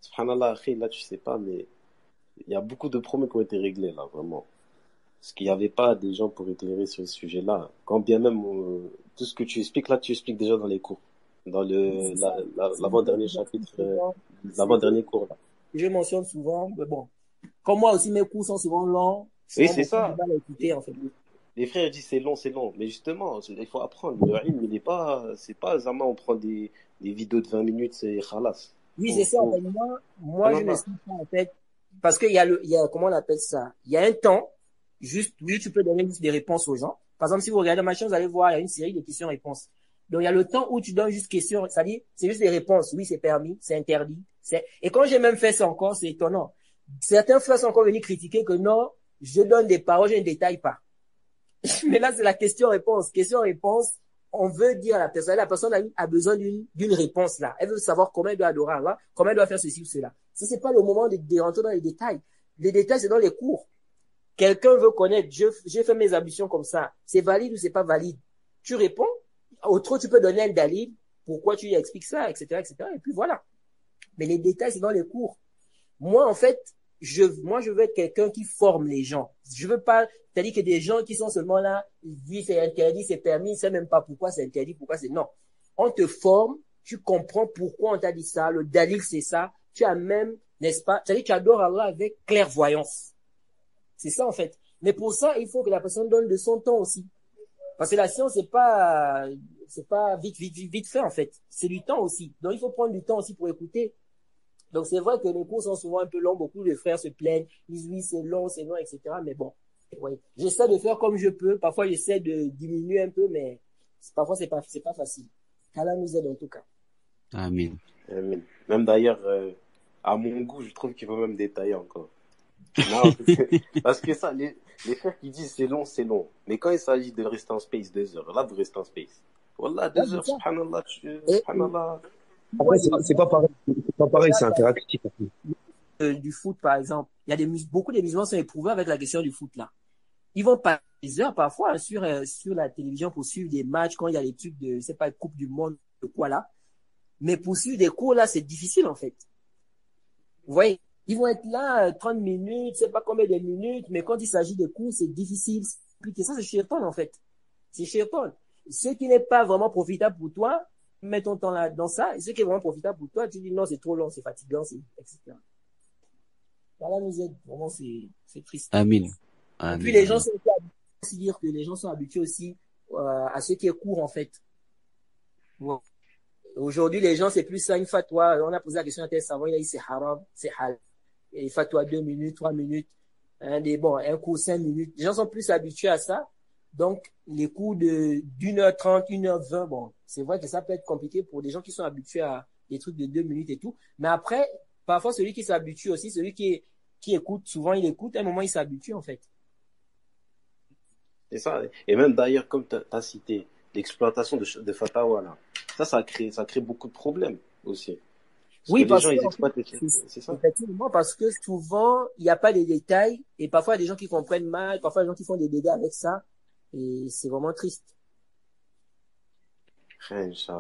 Subhanallah, akhi, là, tu sais pas, mais il y a beaucoup de problèmes qui ont été réglés, là, vraiment. Parce qu'il n'y avait pas des gens pour éclairer sur ce sujet-là. Quand bien même, tout ce que tu expliques, là, tu expliques déjà dans les cours. Dans Oui, c'est ça. C'est une l'avant-dernier question chapitre, souvent. C'est l'avant-dernier cours, là. je mentionne souvent, mais bon. Comme moi aussi, mes cours sont souvent longs, Oui, souvent c'est beaucoup de ça. mal à écouter, en fait. Les frères disent c'est long. Mais justement, il faut apprendre. Le ilm, il est pas, c'est pas, vraiment, on prend des vidéos de 20 minutes, c'est khalas. Oui, c'est ça, en Faut, fait. Moi, je ne subhanallah. suis pas, en fait, parce il y a, comment on appelle ça? Il y a un temps, juste, oui, tu peux donner juste des réponses aux gens. Par exemple, si vous regardez ma chaîne, vous allez voir, il y a une série de questions-réponses. Donc, il y a le temps où tu donnes juste questions, c'est-à-dire, c'est juste des réponses. Oui, c'est permis, c'est interdit. Et quand j'ai même fait ça encore, c'est étonnant. Certains frères sont encore venus critiquer que non, je donne des paroles, je ne détaille pas. Mais là, c'est la question-réponse. Question-réponse, on veut dire à la personne a besoin d'une réponse là. Elle veut savoir comment elle doit adorer Allah, comment elle doit faire ceci ou cela. Ça, c'est pas le moment de rentrer dans les détails. Les détails, c'est dans les cours. Quelqu'un veut connaître, j'ai fait mes ambitions comme ça. C'est valide ou c'est pas valide? Tu réponds. Autre, tu peux donner un dalil. Pourquoi tu lui expliques ça, etc., etc. Et puis voilà. Mais les détails, c'est dans les cours. Moi, en fait, je veux être quelqu'un qui forme les gens. Je veux pas, c'est-à-dire que des gens qui sont seulement là, ils disent c'est interdit, c'est permis, ils savent même pas pourquoi c'est interdit, pourquoi c'est non. On te forme, tu comprends pourquoi on t'a dit ça, le dalil c'est ça, tu as même, n'est-ce pas, c'est-à-dire que tu adores Allah avec clairvoyance. C'est ça, en fait. Mais pour ça, il faut que la personne donne de son temps aussi. Parce que la science, c'est pas vite fait, en fait. C'est du temps aussi. Donc, il faut prendre du temps aussi pour écouter. Donc c'est vrai que les cours sont souvent un peu longs, beaucoup de frères se plaignent, ils disent oui c'est long, etc. Mais bon, ouais. J'essaie de faire comme je peux, parfois j'essaie de diminuer un peu, mais parfois c'est pas facile. Qu'Allah nous aide en tout cas. Amin. Même d'ailleurs, à mon goût, je trouve qu'il faut même détailler encore. Non, parce que ça, les frères qui disent c'est long. Mais quand il s'agit de rester en space 2 heures, là, vous restez en space. Wallah, Ouais, 2 heures, c'est ça. subhanallah, Et subhanallah. tu vois Après, c'est pas pareil. C'est pas pareil, c'est interactif. du foot par exemple, il y a beaucoup de musulmans sont éprouvés avec la question du foot là. Ils vont passer des heures parfois hein, sur la télévision pour suivre des matchs quand il y a les trucs de, c'est pas, Coupe du Monde, de quoi là. Mais pour suivre des cours là, c'est difficile en fait. Vous voyez, ils vont être là 30 minutes, je sais pas combien de minutes, mais quand il s'agit de cours, c'est difficile. Et ça, c'est shaitan, en fait. C'est shaitan. Ce qui n'est pas vraiment profitable pour toi, mets ton temps là dans ça. Et ce qui est vraiment profitable pour toi, tu dis non, c'est trop long, c'est fatigant, etc. Voilà, nous aide. Vraiment, c'est triste. Amin. Et puis, Amin. les gens Amin. sont aussi dire que les gens sont habitués aussi à ce qui est court, en fait. Bon. Aujourd'hui, les gens, c'est plus ça, une fatwa. On a posé la question à tel savant, il a dit c'est haram, c'est halal. Et fatwa 2 minutes, 3 minutes. Un cours 5 minutes. Les gens sont plus habitués à ça. Donc, les cours de d'1h30, 1h20, bon, c'est vrai que ça peut être compliqué pour des gens qui sont habitués à des trucs de 2 minutes et tout. Mais après, parfois, celui qui s'habitue aussi, qui écoute, souvent il écoute, à un moment il s'habitue en fait. C'est ça. Et même d'ailleurs, comme tu as cité, l'exploitation de Fatawa, là, ça crée beaucoup de problèmes aussi. Parce que Oui, les parce gens, que, ils en fait, exploitent, c'est ça. effectivement, parce que souvent, il n'y a pas de détails et parfois, il y a des gens qui comprennent mal, parfois, il y a des gens qui font des dégâts avec ça et c'est vraiment triste. Inch'Allah.